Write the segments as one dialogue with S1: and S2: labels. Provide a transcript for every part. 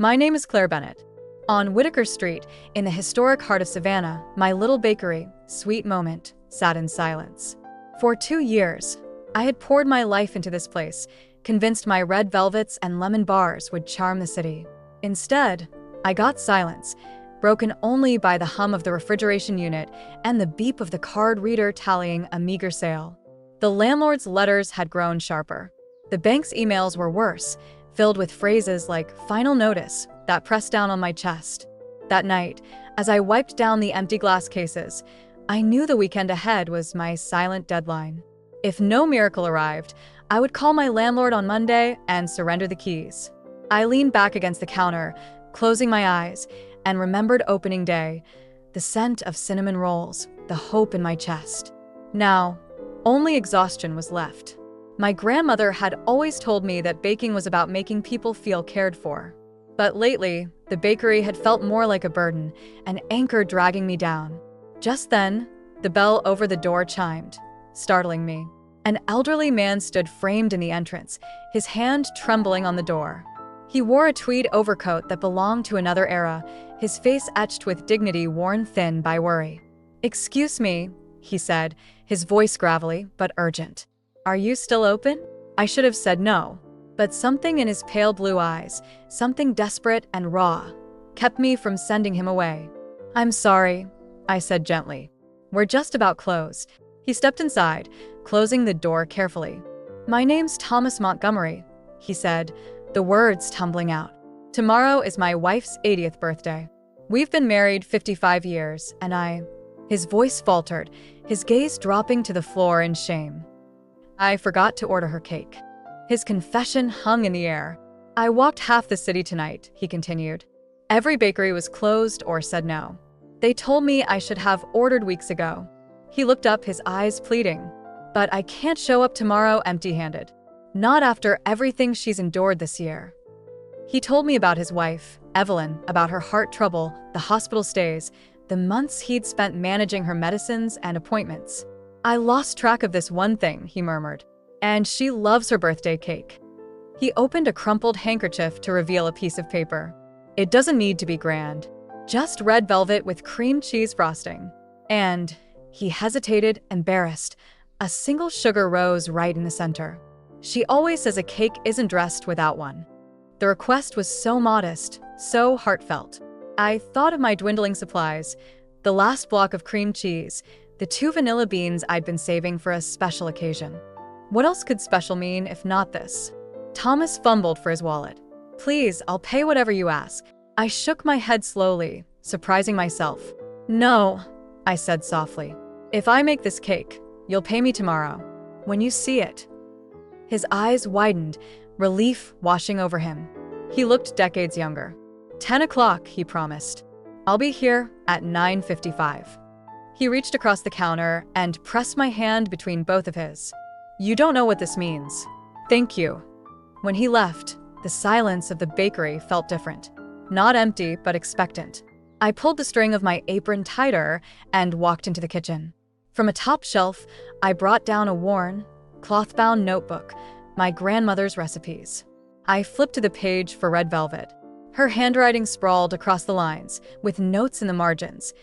S1: My name is Claire Bennett. On Whitaker Street, in the historic heart of Savannah, my little bakery, Sweet Moment, sat in silence. For 2 years, I had poured my life into this place, convinced my red velvets and lemon bars would charm the city. Instead, I got silence, broken only by the hum of the refrigeration unit and the beep of the card reader tallying a meager sale. The landlord's letters had grown sharper. The bank's emails were worse, filled with phrases like "final notice" that pressed down on my chest. That night, as I wiped down the empty glass cases, I knew the weekend ahead was my silent deadline. If no miracle arrived, I would call my landlord on Monday and surrender the keys. I leaned back against the counter, closing my eyes, and remembered opening day, the scent of cinnamon rolls, the hope in my chest. Now, only exhaustion was left. My grandmother had always told me that baking was about making people feel cared for. But lately, the bakery had felt more like a burden, an anchor dragging me down. Just then, the bell over the door chimed, startling me. An elderly man stood framed in the entrance, his hand trembling on the door. He wore a tweed overcoat that belonged to another era, his face etched with dignity worn thin by worry. "Excuse me," he said, his voice gravelly but urgent. "Are you still open?" I should have said no, but something in his pale blue eyes, something desperate and raw, kept me from sending him away. "I'm sorry," I said gently. "We're just about closed." He stepped inside, closing the door carefully. "My name's Thomas Montgomery," he said, the words tumbling out. "Tomorrow is my wife's 80th birthday. We've been married 55 years, and His voice faltered, his gaze dropping to the floor in shame. "I forgot to order her cake." His confession hung in the air. "I walked half the city tonight," he continued. "Every bakery was closed or said no. They told me I should have ordered weeks ago." He looked up, his eyes pleading. "But I can't show up tomorrow empty-handed. Not after everything she's endured this year." He told me about his wife, Evelyn, about her heart trouble, the hospital stays, the months he'd spent managing her medicines and appointments. "I lost track of this one thing," he murmured. "And she loves her birthday cake." He opened a crumpled handkerchief to reveal a piece of paper. "It doesn't need to be grand. Just red velvet with cream cheese frosting." And he hesitated, embarrassed. A single sugar rose right in the center. "She always says a cake isn't dressed without one." The request was so modest, so heartfelt. I thought of my dwindling supplies, the last block of cream cheese, the 2 vanilla beans I'd been saving for a special occasion. What else could special mean if not this? Thomas fumbled for his wallet. "Please, I'll pay whatever you ask." I shook my head slowly, surprising myself. "No," I said softly. "If I make this cake, you'll pay me tomorrow, when you see it." His eyes widened, relief washing over him. He looked decades younger. 10 o'clock, he promised. "I'll be here at 9:55. He reached across the counter and pressed my hand between both of his. "You don't know what this means." "Thank you." When he left, the silence of the bakery felt different. Not empty, but expectant. I pulled the string of my apron tighter and walked into the kitchen. From a top shelf, I brought down a worn, cloth-bound notebook, my grandmother's recipes. I flipped to the page for red velvet. Her handwriting sprawled across the lines, with notes in the margins.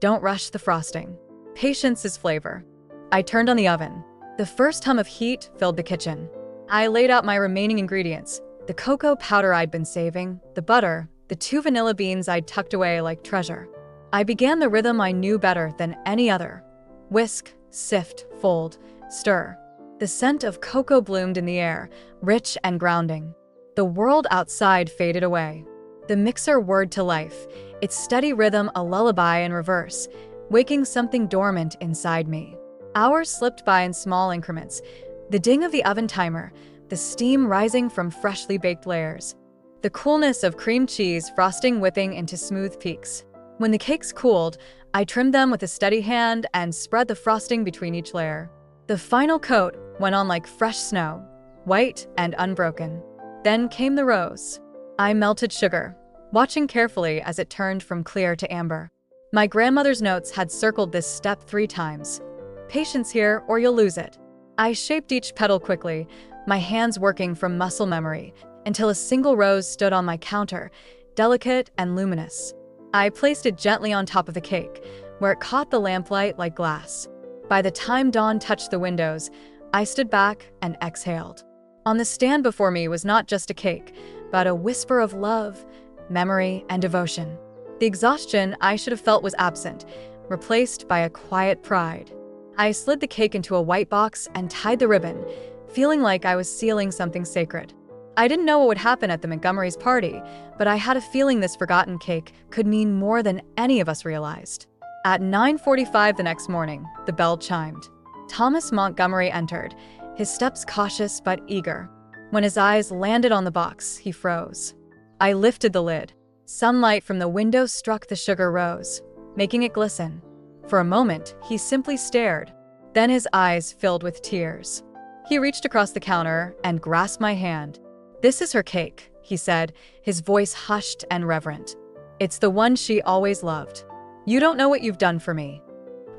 S1: "Don't rush the frosting. Patience is flavor." I turned on the oven. The first hum of heat filled the kitchen. I laid out my remaining ingredients, the cocoa powder I'd been saving, the butter, the 2 vanilla beans I'd tucked away like treasure. I began the rhythm I knew better than any other. Whisk, sift, fold, stir. The scent of cocoa bloomed in the air, rich and grounding. The world outside faded away. The mixer whirred to life, its steady rhythm a lullaby in reverse, waking something dormant inside me. Hours slipped by in small increments, the ding of the oven timer, the steam rising from freshly baked layers, the coolness of cream cheese frosting whipping into smooth peaks. When the cakes cooled, I trimmed them with a steady hand and spread the frosting between each layer. The final coat went on like fresh snow, white and unbroken. Then came the rose. I melted sugar, watching carefully as it turned from clear to amber. My grandmother's notes had circled this step 3 times. "Patience here, or you'll lose it." I shaped each petal quickly, my hands working from muscle memory, until a single rose stood on my counter, delicate and luminous. I placed it gently on top of the cake, where it caught the lamplight like glass. By the time dawn touched the windows, I stood back and exhaled. On the stand before me was not just a cake, but a whisper of love, memory, and devotion. The exhaustion I should have felt was absent, replaced by a quiet pride. I slid the cake into a white box and tied the ribbon, feeling like I was sealing something sacred. I didn't know what would happen at the Montgomery's party, but I had a feeling this forgotten cake could mean more than any of us realized. At 9:45 the next morning, the bell chimed. Thomas Montgomery entered, his steps cautious but eager. When his eyes landed on the box, he froze. I lifted the lid. Sunlight from the window struck the sugar rose, making it glisten. For a moment, he simply stared. Then his eyes filled with tears. He reached across the counter and grasped my hand. "This is her cake," he said, his voice hushed and reverent. "It's the one she always loved. You don't know what you've done for me."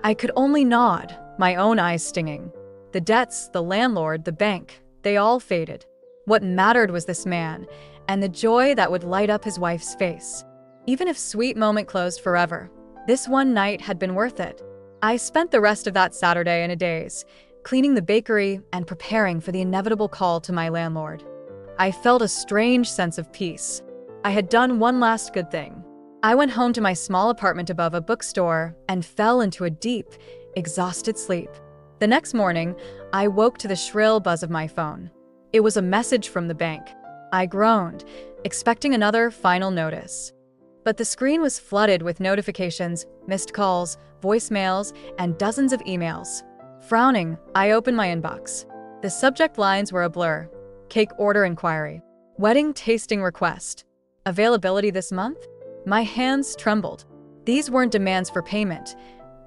S1: I could only nod, my own eyes stinging. The debts, the landlord, the bank, they all faded. What mattered was this man, and the joy that would light up his wife's face. Even if Sweet Moment closed forever, this one night had been worth it. I spent the rest of that Saturday in a daze, cleaning the bakery and preparing for the inevitable call to my landlord. I felt a strange sense of peace. I had done one last good thing. I went home to my small apartment above a bookstore and fell into a deep, exhausted sleep. The next morning, I woke to the shrill buzz of my phone. It was a message from the bank. I groaned, expecting another final notice. But the screen was flooded with notifications, missed calls, voicemails, and dozens of emails. Frowning, I opened my inbox. The subject lines were a blur. Cake order inquiry. Wedding tasting request. Availability this month? My hands trembled. These weren't demands for payment.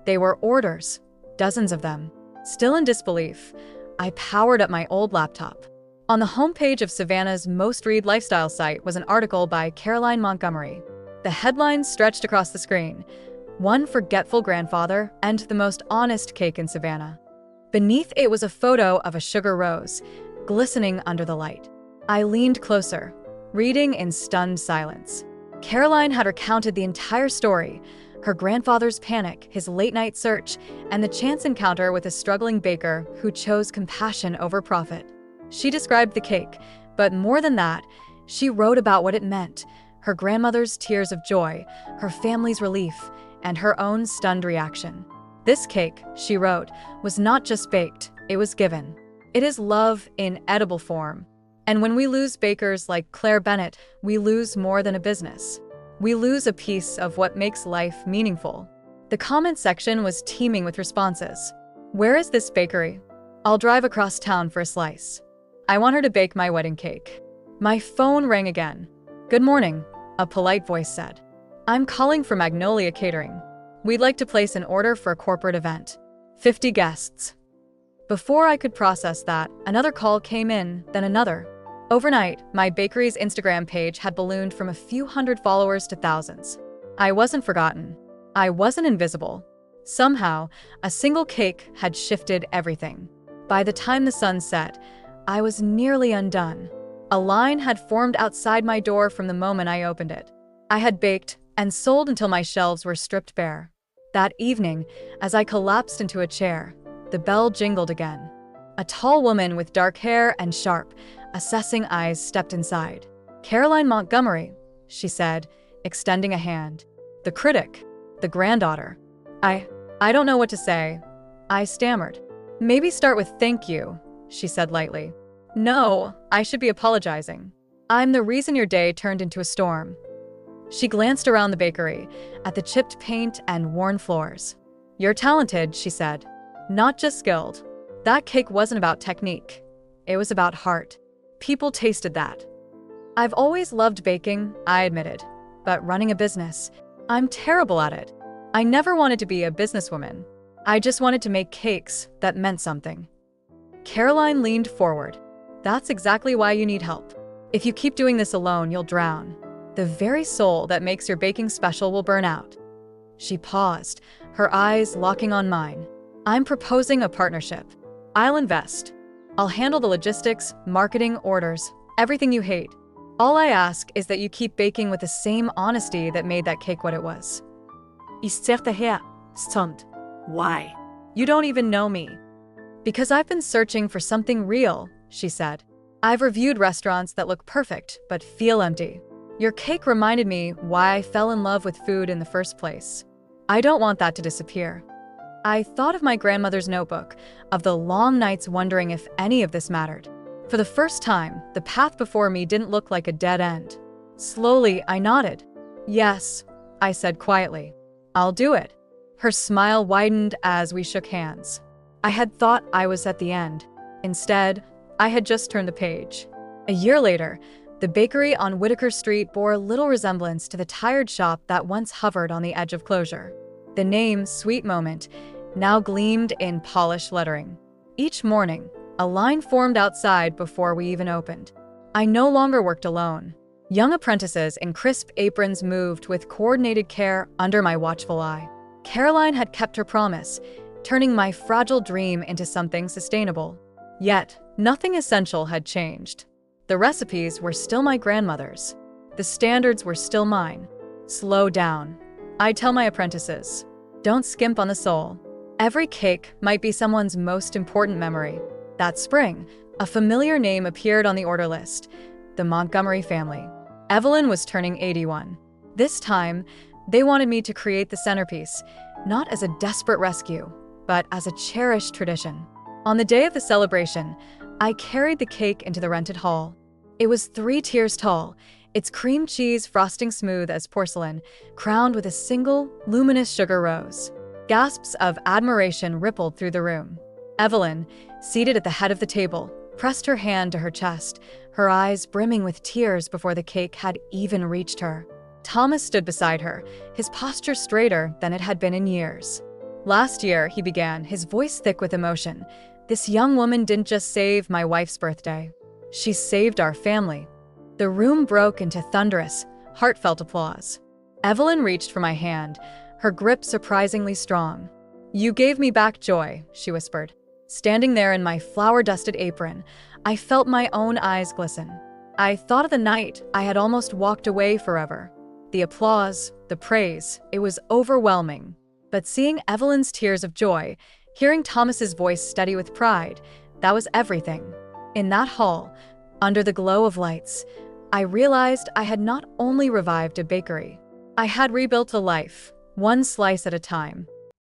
S1: They were orders, dozens of them. Still in disbelief, I powered up my old laptop. On the homepage of Savannah's most read lifestyle site was an article by Caroline Montgomery. The headlines stretched across the screen. One forgetful grandfather and the most honest cake in Savannah. Beneath it was a photo of a sugar rose, glistening under the light. I leaned closer, reading in stunned silence. Caroline had recounted the entire story, her grandfather's panic, his late-night search, and the chance encounter with a struggling baker who chose compassion over profit. She described the cake, but more than that, she wrote about what it meant, her grandmother's tears of joy, her family's relief, and her own stunned reaction. This cake, she wrote, was not just baked, it was given. It is love in edible form. And when we lose bakers like Claire Bennett, we lose more than a business. We lose a piece of what makes life meaningful. The comment section was teeming with responses. "Where is this bakery? I'll drive across town for a slice. I want her to bake my wedding cake." My phone rang again. "Good morning," a polite voice said. "I'm calling for Magnolia Catering. We'd like to place an order for a corporate event. 50 guests." Before I could process that, another call came in, then another. Overnight, my bakery's Instagram page had ballooned from a few hundred followers to thousands. I wasn't forgotten. I wasn't invisible. Somehow, a single cake had shifted everything. By the time the sun set, I was nearly undone. A line had formed outside my door from the moment I opened it. I had baked and sold until my shelves were stripped bare. That evening, as I collapsed into a chair, the bell jingled again. A tall woman with dark hair and sharp, assessing eyes stepped inside. "Caroline Montgomery," she said, extending a hand. "The critic, the granddaughter." I don't know what to say. I stammered. "Maybe start with thank you," she said lightly. "No, I should be apologizing. I'm the reason your day turned into a storm." She glanced around the bakery, at the chipped paint and worn floors. "You're talented," she said. "Not just skilled. That cake wasn't about technique. It was about heart. People tasted that." "I've always loved baking," I admitted. "But running a business, I'm terrible at it. I never wanted to be a businesswoman. I just wanted to make cakes that meant something." Caroline leaned forward. "That's exactly why you need help. If you keep doing this alone, you'll drown. The very soul that makes your baking special will burn out." She paused, her eyes locking on mine. "I'm proposing a partnership. I'll invest. I'll handle the logistics, marketing, orders, everything you hate. All I ask is that you keep baking with the same honesty that made that cake what it was.
S2: Why?
S1: You don't even know me. Because I've been searching for something real, she said. I've reviewed restaurants that look perfect but feel empty. Your cake reminded me why I fell in love with food in the first place. I don't want that to disappear. I thought of my grandmother's notebook, of the long nights wondering if any of this mattered. For the first time, the path before me didn't look like a dead end. Slowly, I nodded. Yes, I said quietly. I'll do it. Her smile widened as we shook hands. I had thought I was at the end. Instead, I had just turned the page. A year later, the bakery on Whitaker Street bore little resemblance to the tired shop that once hovered on the edge of closure. The name, Sweet Moment, now gleamed in polished lettering. Each morning, a line formed outside before we even opened. I no longer worked alone. Young apprentices in crisp aprons moved with coordinated care under my watchful eye. Caroline had kept her promise, turning my fragile dream into something sustainable. Yet, nothing essential had changed. The recipes were still my grandmother's. The standards were still mine. Slow down. I tell my apprentices, don't skimp on the soul. Every cake might be someone's most important memory. That spring, a familiar name appeared on the order list, the Montgomery family. Evelyn was turning 81. This time, they wanted me to create the centerpiece, not as a desperate rescue, but as a cherished tradition. On the day of the celebration, I carried the cake into the rented hall. It was 3 tiers tall, its cream cheese frosting smooth as porcelain, crowned with a single, luminous sugar rose. Gasps of admiration rippled through the room. Evelyn, seated at the head of the table, pressed her hand to her chest, her eyes brimming with tears before the cake had even reached her. Thomas stood beside her, his posture straighter than it had been in years. Last year, he began, his voice thick with emotion. This young woman didn't just save my wife's birthday. She saved our family. The room broke into thunderous, heartfelt applause. Evelyn reached for my hand, her grip surprisingly strong. You gave me back joy, she whispered. Standing there in my flour-dusted apron, I felt my own eyes glisten. I thought of the night I had almost walked away forever. The applause, the praise, it was overwhelming. But seeing Evelyn's tears of joy, hearing Thomas's voice steady with pride, that was everything. In that hall, under the glow of lights, I realized I had not only revived a bakery. I had rebuilt a life, one slice at a time.